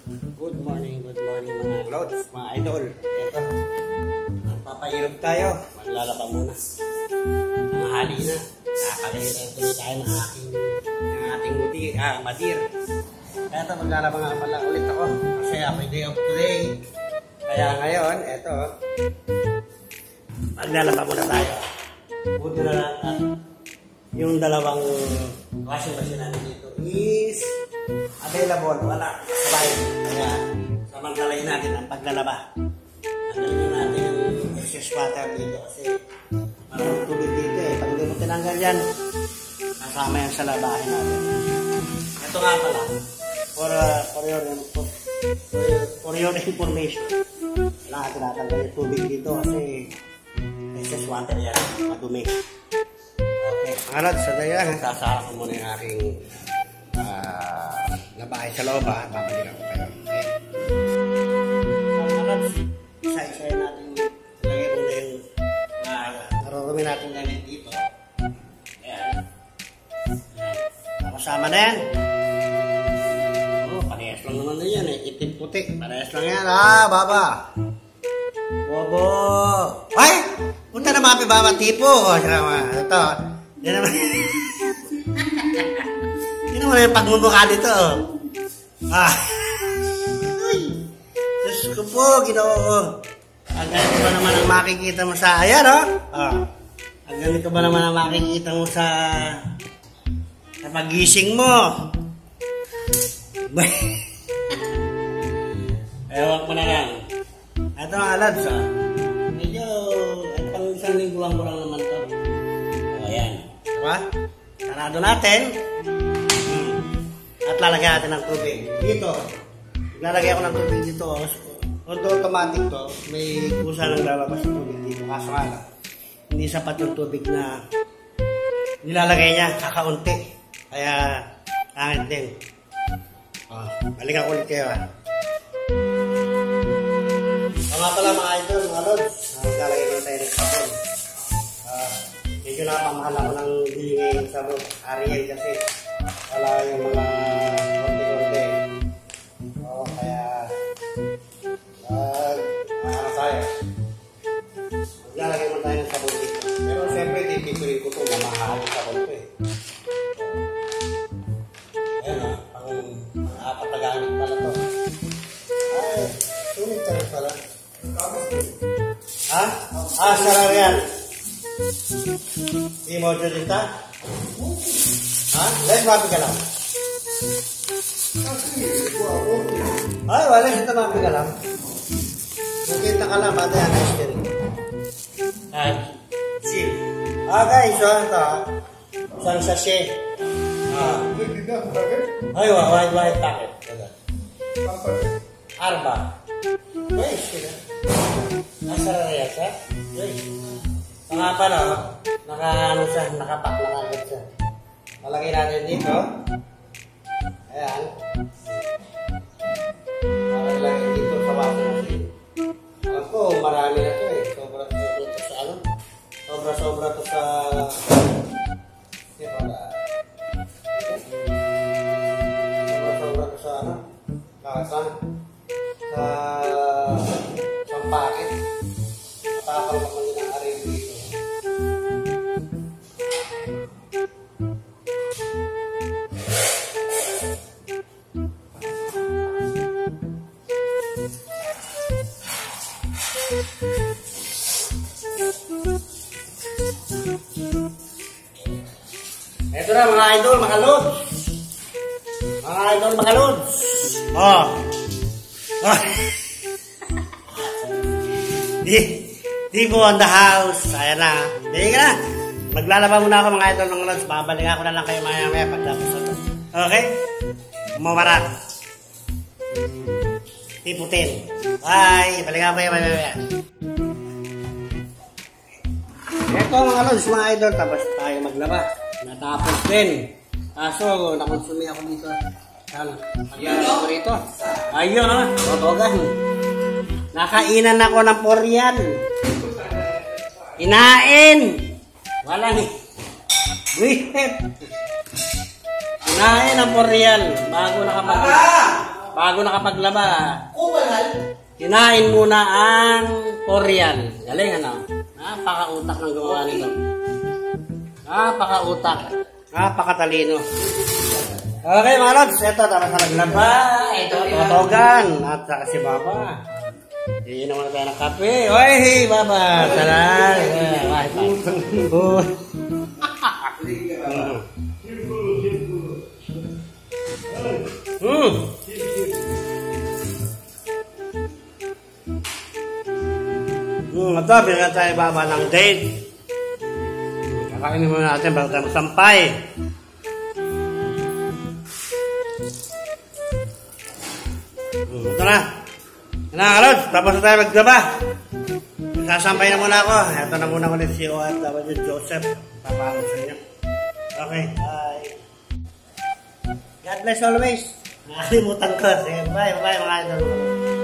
Good morning mga lods, mga idol. Ito, magpapailog tayo. Maglalaba muna. Mga hali na. Nakakalitan tayo ng ating madir. Kaya ito, maglalaba nga pala ulit ako. Kasi happy day of today. Kaya ngayon, ito, maglalaba muna tayo. Buti na lang at yung dalawang washing machine natin dito is available. Wala. Sabay. Kaya samantalayin natin ang paglalaba. Tanggalin natin yung excess water dito kasi maraming tubig dito eh. Pag hindi mo tinanggal yan, kasama yan sa labahin natin. Ito nga pala. For your information. Wala tinatanggal yung tubig dito kasi excess water yan. Madumi. Okay. Alad, sa daya, sasara ko muna yung aking labahay sa loob ha. Babalikan ko kayo. Okay. Alad, isa-isa natin lagay muna yung narurumi natin gamit dito. Ayan. Kasama na yan. Oh, parehas lang naman na yan eh. Itim puti. Parehas lang yan. Baba. Bobo. Ay! Punta na mga pibaba tipo. Ito. Yan naman. Yan naman yung pagmumukha dito. Diyos ko po, Ginoo. Ang ganito ba naman ang makikita mo sa... Ayan, ang ganito ba naman ang makikita mo sa pagising mo? Ewan ko na lang. Ito ang alads, medyo, pang isang lingguan ko lang naman ito. Ayan. Diba? Sarado natin. At lalagyan natin ng tubig. Dito. Lalagyan ko ng tubig dito. Although automatic to, may kusa lang lalabas ng tubig dito. Kaso nga lang, hindi sapat yung tubig na nilalagay niya. Kakaunti. Kaya, angit din. Balikan ko ulit kayo ha. Mga pala mga idol, mga lods, lalagay lang tayo ng sabon. Medyo napamahal ako ng bili ngayon sabon. Ariel kasi wala yung mga konti-konti. Kaya tayo. Lalagay mo tayo ng sabon dito. Pero siyempre, dipituin ko ito. Mamahal yung sabon ko eh. Ayan pang-apat na gamit pala ito. Ay, sunod tayo pala. Sarap yan. Di mo dyan din ta? Let's mapi ka lang. Ay, wala siya mapi ka lang. Nakita ka lang, bata yan, ice cream. Chill. Guys, ito. Isang sachet. Ay, white packet. Arba. Guys, sila. Nasara rin siya. Guys. Nga pala, nakapak na agad siya. Malagay natin dito. Ayan. Malagay dito sa washing machine. Alam ko, marami na ito eh. Sobra-sobra ito sa ano? Sobra-sobra ito sa... Sobra-sobra ito sa ano? Kakasan? Sa... Isang packet. Matapal naman yun ang arin dito. Ito na mga idol, mga lods. Mga idol, mga lods. Tipo on the house. Ayan na. Hindi ka na. Maglalaba muna ako mga idol ng lods. Babalik ako na lang kayo maya-maya pagtapos ito. Okay? Mawarat. Tipo 10. Bye. Balik ako kayo maya-maya. Ito mga lods, mga idol. Tapos tayo maglaba. Natapos din. Kaso, nakonsumi ako dito. Sana. Magyari ako rito. Ayun ha. Totogan. Nakainan ako ng Porian. Inain. Walang buhit. Inain ang Porian. Bago nakapagod. bago nakapaglaba, Kumanal. kinain muna ang Korean. Galing ano? Napaka-utak ng gumawa nito. Napaka-utak. Napakatalino. Okay mga lods, ito tapos na naglaba. Ito, totogan. At saka si Baba. Hindi naman tayo ng kape. Oy, Baba. Salam. Ito, bigyan tayo Baba ng date. Kakainin muna natin bago tayo magsampay. Ito na. Kalod, tapos na tayo maglaba. Sasampay na muna ako. Ito na muna ulit si OFW Joseph. Papalo sa inyo. Okay, bye. God bless always. Nakalimutan ko. Sige, bye, bye mga idol.